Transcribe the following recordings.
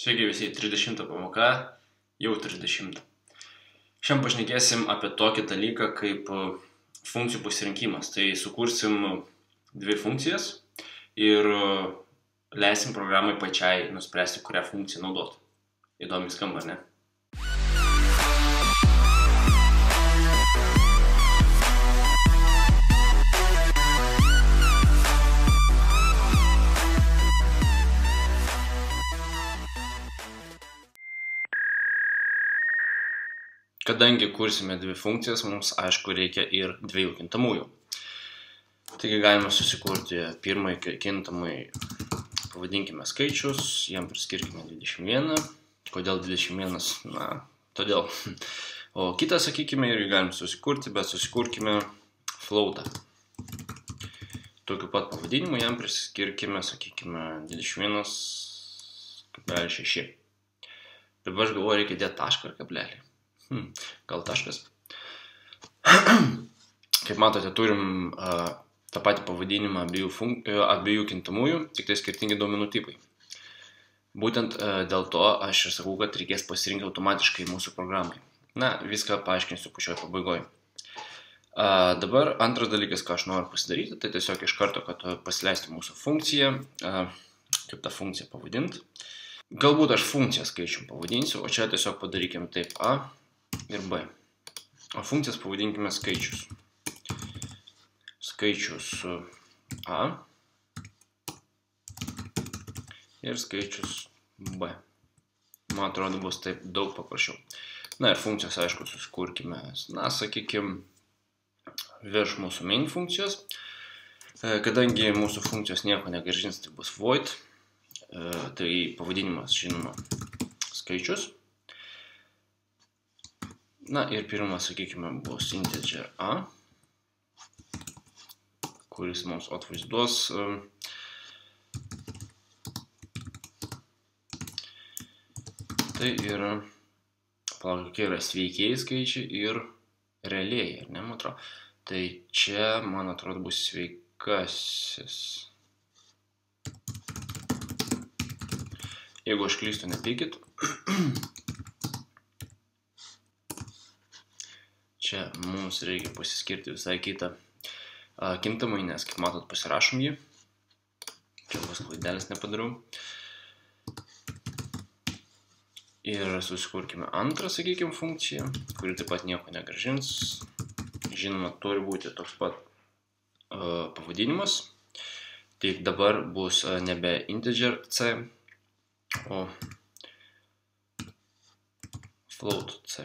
Sveiki visi, 30 pamoka, jau 30. Šiandien pašnekėsim apie tokį dalyką kaip funkcijų pasirinkimas. Tai sukursim dvi funkcijas ir leisim programai pačiai nuspręsti, kurią funkciją naudoti. Įdomiai skamba, ne? Kadangi kursime dvi funkcijas, mums aišku reikia ir dviejų kintamųjų. Taigi galime susikurti pirmąjį kintamąjį, pavadinkime skaičius, jam priskirkime 21. Kodėl 21? Na, todėl. O kitą, sakykime, irgi galime susikurti, bet susikurkime floatą. Tokiu pat pavadinimu jam priskirkime, sakykime, 21,6. Dabar aš galvoju, reikia dėti tašką ar kablelį. Gal taškas. Kaip matote, turim tą patį pavadinimą abiejų kintamųjų, tik tai skirtingi duomenų tipai. Būtent dėl to aš ir sakau, kad reikės pasirinkti automatiškai mūsų programai. Na, viską paaiškinsiu pačioje pabaigoje. Dabar antras dalykas, ką aš noriu pasidaryti, tai tiesiog iš karto, kad pasileisti mūsų funkciją, kaip tą funkciją pavadinti. Galbūt aš funkciją skaičium pavadinsiu, o čia tiesiog padarykime taip A ir B. O funkcijas pavadinkime skaičius. Skaičius A ir skaičius B. Man atrodo, bus taip daug paprasčiau. Na ir funkcijos, aišku, susikurkime, na, sakykime, virš mūsų main funkcijos. Kadangi mūsų funkcijos nieko negrąžins, tai bus void. Tai pavadinimas, žinoma, skaičius. Na ir pirmas, sakykime, bus integer A, kuris mums atvaizduos tai yra, kokie yra sveikieji skaičiai ir realiai, ar ne, man atrodo. Tai čia, man atrodo, bus sveikasis. Jeigu aš klystu, nepykit. Čia mums reikia pasiskirti visai kitą kintamąjį, nes, kaip matot, pasirašom jį. Čia bus klaidelės nepadariau. Ir susikurkime antrą, sakykime, funkciją, kuri taip pat nieko negrąžins. Žinoma, turi būti toks pat pavadinimas. Tik dabar bus nebe integer C, o float C.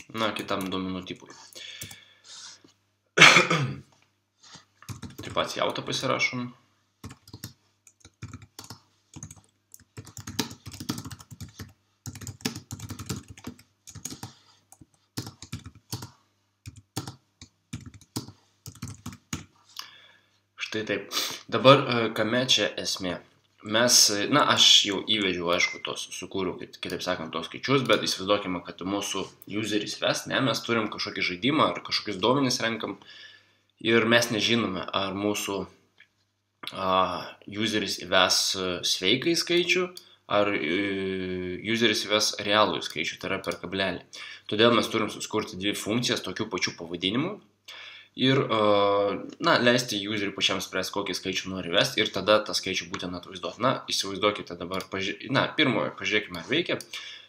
Na, kitam duomenų tipui. Taip pat jautą pasirašom. Štai taip. Dabar kame čia esmė? Mes, na, aš jau įvedžiau, aišku, sukūriau, kitaip sakant, tos skaičius, bet įsivaizduokime, kad mūsų useris ves, ne, mes turim kažkokį žaidimą ar kažkokius duomenis renkam ir mes nežinome, ar mūsų useris įves sveikai skaičių, ar useris įves realų skaičių, tai yra per kablelį. Todėl mes turim susikurti dvi funkcijas tokių pačių pavadinimų. Ir, na, leisti useriui pačiam spręsti, kokį skaičių nori vesti ir tada tą skaičių būtent atvaizduoti. Na, įsivaizduokite dabar, na, pirmoje pažiūrėkime, ar veikia.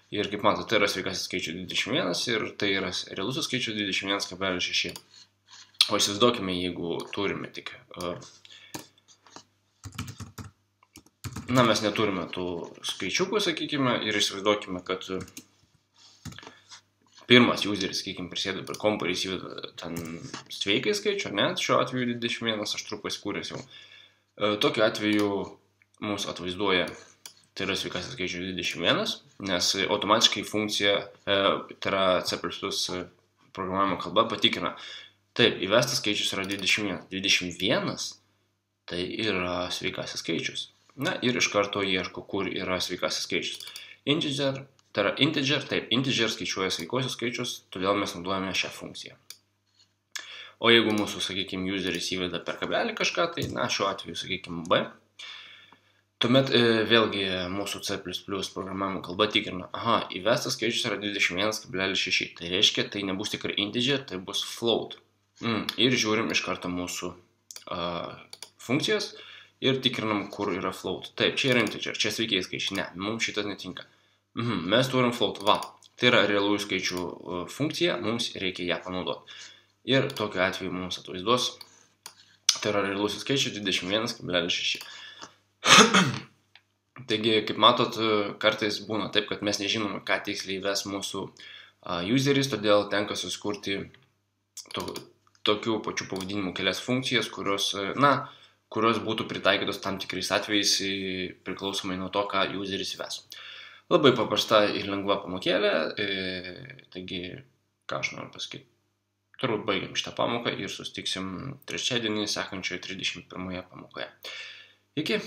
Ir kaip matote, tai yra sveikasis skaičius 21 ir tai yra realusis skaičius 21,6. O įsivaizduokime, jeigu turime tik, na, mes neturime tų skaičiukų, sakykime, ir įsivaizduokime, kad pirmas useris, sakykime, prisėda prie kompo ir įsiveda ten sveikai skaičių, ne? Šiuo atveju 21, aš turiu pasikūręs jau. Tokiu atveju mums atvaizduoja, tai yra sveikasis skaičius 21, nes automatiškai funkcija, tai yra C++ programavimo kalba, patikrina. Taip, įvestas skaičius yra 21. 21 tai yra sveikasis skaičius. Na ir iš karto ieško, kur yra sveikasis skaičius. Integer. Tai yra integer, taip, integer skaičiuoja sveikosius skaičius, todėl mes naudojame šią funkciją. O jeigu mūsų, sakykime, useris įveda per kablelį kažką, tai, na, šiuo atveju, sakykime, B, Tuomet vėlgi mūsų C++ programavimo kalba tikrina, įvestas skaičius yra 21,6, tai reiškia, tai nebus tikrai integer, tai bus float. Ir žiūrim iš karto mūsų funkcijas ir tikrinam, kur yra float. Taip, čia yra integer, čia sveikiai skaičiai, ne, mums šitas netinka. Mes turim float, tai yra realiųjų skaičių funkcija, mums reikia ją panaudoti. Ir tokiu atveju mums atvaizduos, tai yra realusis skaičius 21,6. Taigi, kaip matot, kartais būna taip, kad mes nežinome, ką tiksliai ves mūsų useris, todėl tenka susikurti tokių pačių pavadinimų kelias funkcijas, kurios būtų pritaikytos tam tikrais atvejais priklausomai nuo to, ką useris ves. Labai paprasta ir lengva pamokėlė, taigi, ką aš noriu pasakyti. Turbūt baigiam šitą pamoką ir susitiksim trečiadienį sekančioje 31 pamokoje. Iki.